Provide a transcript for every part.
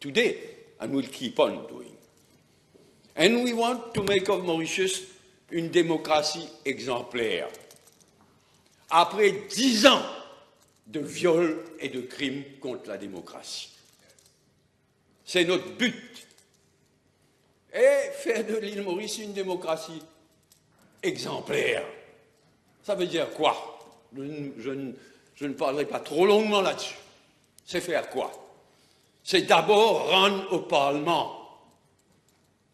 today and will keep on doing. And we want to make of Mauritius une démocratie exemplaire. Après 10 ans de viols et de crimes contre la démocratie. C'est notre but. Et faire de l'île Maurice une démocratie exemplaire. Ça veut dire quoi? Je ne parlerai pas trop longuement là-dessus. C'est faire quoi? C'est d'abord rendre au Parlement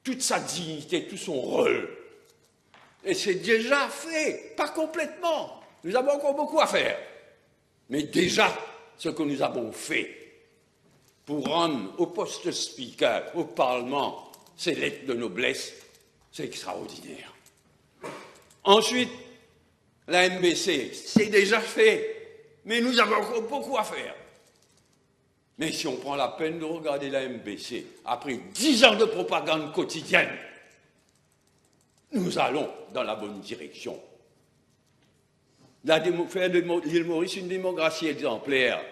toute sa dignité, tout son rôle. Et c'est déjà fait, pas complètement. Nous avons encore beaucoup à faire. Mais déjà, ce que nous avons fait pour rendre au poste speaker, au Parlement, ces lettres de noblesse, c'est extraordinaire. Ensuite, la MBC, c'est déjà fait, mais nous avons encore beaucoup à faire. Mais si on prend la peine de regarder la MBC, après 10 ans de propagande quotidienne, nous allons dans la bonne direction. Faire de l'île Maurice une démocratie exemplaire,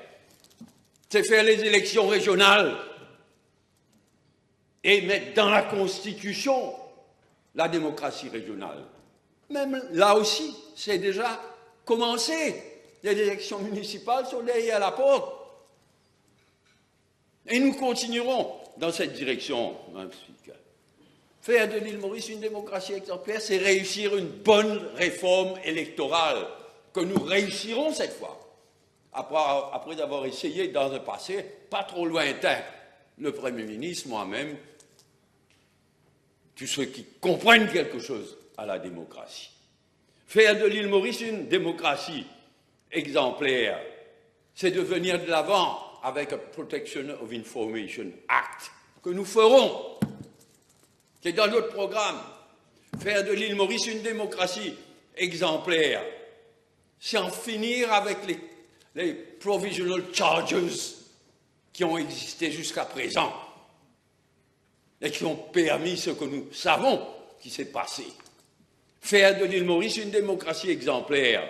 c'est faire les élections régionales et mettre dans la Constitution la démocratie régionale. Même là aussi, c'est déjà commencé. Les élections municipales sont derrière la porte. Et nous continuerons dans cette direction. Faire de l'île Maurice une démocratie exemplaire, c'est réussir une bonne réforme électorale, que nous réussirons cette fois. Après avoir essayé dans un passé pas trop lointain, le Premier ministre, moi-même, tous ceux qui comprennent quelque chose à la démocratie. Faire de l'île Maurice une démocratie exemplaire, c'est de venir de l'avant avec un Protection of Information Act, que nous ferons, qui est dans notre programme. Faire de l'île Maurice une démocratie exemplaire, c'est en finir avec les provisional charges qui ont existé jusqu'à présent et qui ont permis ce que nous savons qui s'est passé. Faire de l'île Maurice une démocratie exemplaire,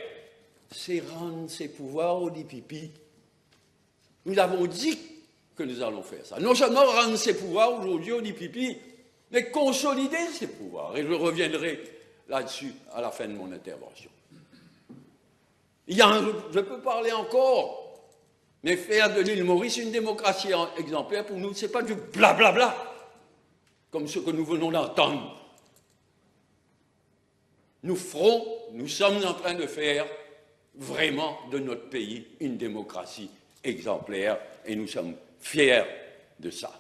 c'est rendre ses pouvoirs au DPP. Nous avons dit que nous allons faire ça. Non seulement rendre ses pouvoirs aujourd'hui au DPP, mais consolider ses pouvoirs. Et je reviendrai là-dessus à la fin de mon intervention. Je peux parler encore, mais faire de l'île Maurice une démocratie exemplaire, pour nous, ce n'est pas du blablabla, comme ce que nous venons d'entendre. Nous sommes en train de faire vraiment de notre pays une démocratie exemplaire, et nous sommes fiers de ça.